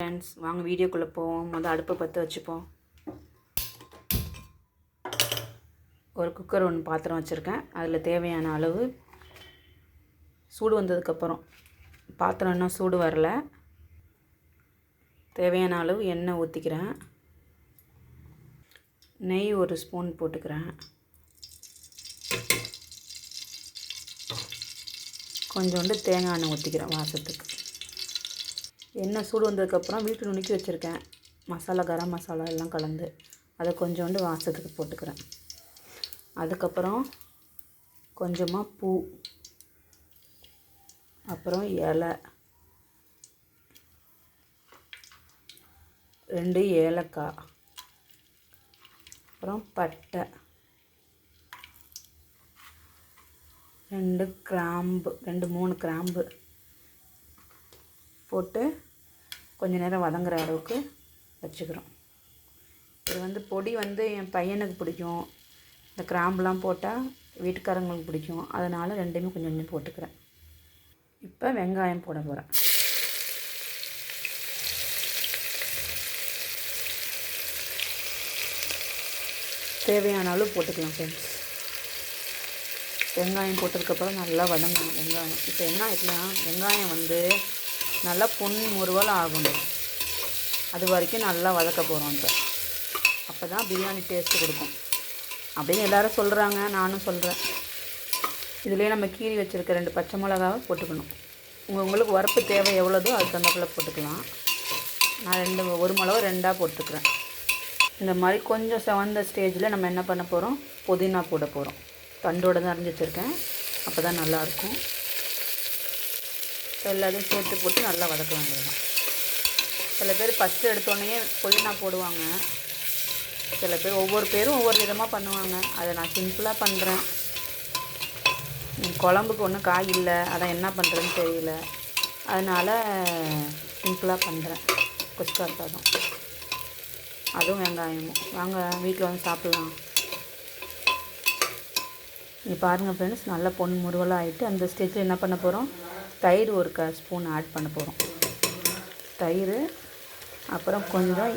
Friends வாங்க வீடியோக்குள்ளே போவோம். அடுப்பை பற்ற வச்சுப்போம். ஒரு குக்கர் ஒன்று பாத்திரம் வச்சுருக்கேன். அதில் தேவையான அளவு சூடு வந்ததுக்கப்புறம், பாத்திரம் இன்னும் சூடு வரல, தேவையான அளவு எண்ணெய் ஊற்றிக்கிறேன். நெய் ஒரு ஸ்பூன் போட்டுக்கிறேன். கொஞ்சோண்டு தேங்காய் எண்ணெய் ஊற்றிக்கிறேன் வாசத்துக்கு. எண்ணெய் சூடு வந்ததுக்கப்புறம் வீட்டு நுணுக்கி வச்சுருக்கேன் மசாலா, கரம் மசாலா எல்லாம் கலந்து, அதை கொஞ்சோண்டு வாசத்துக்கு போட்டுக்கிறேன். அதுக்கப்புறம் கொஞ்சமாக பூ, அப்புறம் இலை, 2 ஏலக்காய், அப்புறம் பட்டை, 2 கிராம்பு, 2-3 கிராம்பு போட்டு கொஞ்ச நேரம் வதங்குற அளவுக்கு வச்சுக்கிறோம். இது பொடி என் பையனுக்கு பிடிக்கும். இந்த கிராம்புலாம் போட்டால் வீட்டுக்காரங்களுக்கு பிடிக்கும். அதனால் ரெண்டுமே கொஞ்சம் கொஞ்சம் போட்டுக்கிறேன். இப்போ வெங்காயம் போட போகிறேன். தேவையான அளவு போட்டுக்கலாம் ஃப்ரெண்ட்ஸ். வெங்காயம் போட்டதுக்கப்புறம் நல்லா வதங்கணும் வெங்காயம். இப்போ என்ன ஆகிட்டுனா, வெங்காயம் நல்லா முறுவல் ஆகணும். அது வரைக்கும் நல்லா வதக்க போகிறோம். அப்போ தான் பிரியாணி டேஸ்ட்டு கொடுக்கும் அப்படின்னு எல்லோரும் சொல்கிறாங்க, நானும் சொல்கிறேன். இதுலேயே நம்ம கீறி வச்சுருக்க 2 பச்சை மிளகாவை போட்டுக்கணும். உங்களுக்கு உரப்பு தேவை எவ்வளோதோ அதுக்கு தகுந்தாப்புல போட்டுக்கலாம். நான் 1 மிளகா 2ஆக போட்டுக்கிறேன். இந்த மாதிரி கொஞ்சம் செவந்த ஸ்டேஜில் நம்ம என்ன பண்ண போகிறோம், புதினா போட போகிறோம். தண்டோடு தான் அரைஞ்சி வச்சுருக்கேன், அப்போ தான் நல்லாயிருக்கும். எல்லாத்தையும் சேர்த்து போட்டு நல்லா வதக்க வேண்டியதுதான். சில பேர் ஃபஸ்ட்டு எடுத்தோடனே புதினா போடுவாங்க. சில பேர் ஒவ்வொரு பேரும் ஒவ்வொரு விதமாக பண்ணுவாங்க. அதை நான் சிம்பிளாக பண்ணுறேன். குழம்புக்கு ஒன்றும் காய் இல்லை, அதான் என்ன பண்ணுறதுன்னு தெரியல, அதனால் சிம்பிளாக பண்ணுறேன். குஸ்கா சாதம், அதுவும் வெங்காயமும். வாங்க வீட்டில் சாப்பிட்லாம். இங்கே பாருங்கள் ஃப்ரெண்ட்ஸ், நல்லா முறுவலாக ஆகிட்டு அந்த ஸ்டேஜில் என்ன பண்ண போகிறோம், தயிர் 1 ஸ்பூன் ஆட் பண்ண போகிறோம். தயிர், அப்புறம் கொஞ்சம்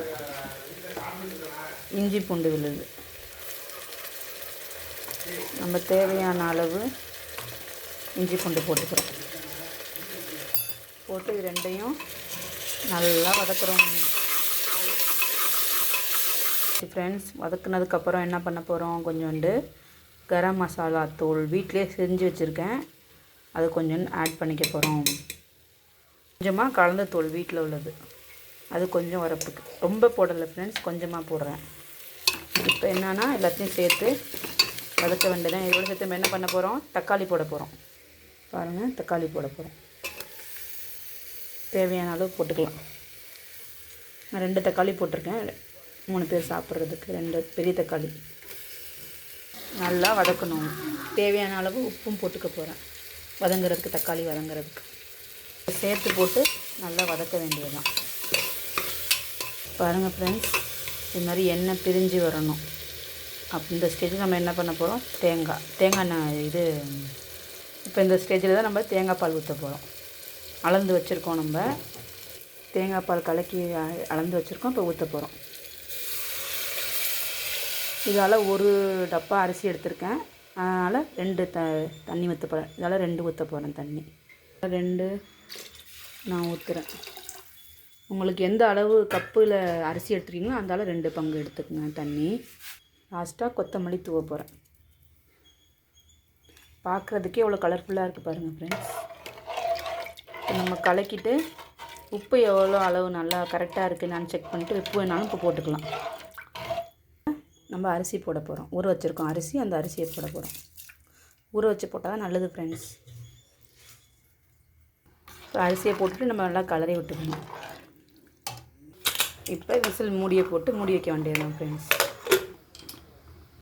இஞ்சி பூண்டு விழுது, நம்ம தேவையான அளவு இஞ்சி பூண்டு போட்டுக்கிறோம். போட்டு இது ரெண்டையும் நல்லா வதக்குறோம் ஃப்ரெண்ட்ஸ். வதக்குனதுக்கப்புறம் என்ன பண்ண போகிறோம், கொஞ்சோண்டு கரம் மசாலா தூள் வீட்டிலே செஞ்சு வச்சுருக்கேன், அது கொஞ்சம் ஆட் பண்ணிக்க போகிறோம். கொஞ்சமாக கலந்த தூள் வீட்டில் உள்ளது, அது கொஞ்சம் வரப்புக்கு, ரொம்ப போடலை ஃப்ரெண்ட்ஸ், கொஞ்சமாக போடுறேன். இப்போ என்னென்னா எல்லாத்தையும் சேர்த்து வதக்க வேண்டியதான். இதோட சேர்த்து நம்ம என்ன பண்ண போகிறோம், தக்காளி போட போகிறோம். பாருங்கள், தக்காளி போட போகிறோம். தேவையான அளவு போட்டுக்கலாம். நான் 2 தக்காளி போட்டிருக்கேன், 3 பேர் சாப்பிட்றதுக்கு 2 பெரிய தக்காளி. நல்லா வதக்கணும். தேவையான அளவு உப்பும் போட்டுக்க போகிறேன் வதங்குறதுக்கு, தக்காளி வதங்குறதுக்கு. சேர்த்து போட்டு நல்லா வதக்க வேண்டியதுதான். பாருங்கள் ஃப்ரெண்ட்ஸ், இது மாதிரி எண்ணெய் பிரிஞ்சு வரணும். இந்த ஸ்டேஜில் நம்ம என்ன பண்ண போகிறோம், தேங்காய் எண்ணெய் இப்போ இந்த ஸ்டேஜில் தான் நம்ம தேங்காய் பால் ஊற்ற போகிறோம். அளந்து வச்சுருக்கோம், நம்ம தேங்காய் பால் கலக்கி அளந்து வச்சுருக்கோம். இப்போ ஊற்ற போகிறோம். இதால் 1 டப்பா அரிசி எடுத்திருக்கேன், அதனால் 2 தண்ணி ஊற்ற போகிறேன். இதால் 2 ஊற்ற போகிறேன் தண்ணி. 2 நான் ஊற்றுறேன். உங்களுக்கு எந்த அளவு கப்பில் அரிசி எடுத்துருக்கீங்களோ அந்த அளவு 2 பங்கு எடுத்துக்கோங்க தண்ணி. லாஸ்ட்டாக கொத்தமல்லி தூவ போகிறேன். பார்க்குறதுக்கே எவ்வளோ கலர்ஃபுல்லாக இருக்குது பாருங்கள் ஃப்ரெண்ட்ஸ். நம்ம கலக்கிட்டு உப்பு எவ்வளோ அளவு நல்லா கரெக்டாக இருக்குதுன்னு செக் பண்ணிவிட்டு உப்பு வேணாலும் இப்போ போட்டுக்கலாம். நம்ம அரிசி போட போகிறோம். ஊற வச்சுருக்கோம் அரிசி, அந்த அரிசியை போட போகிறோம். ஊற வச்சு போட்டால் தான் நல்லது ஃப்ரெண்ட்ஸ். இப்போ அரிசியை போட்டுட்டு நம்ம நல்லா கலரி விட்டுக்கணும். இப்போ விசில் மூடியை போட்டு மூடி வைக்க வேண்டியதுதான் ஃப்ரெண்ட்ஸ்.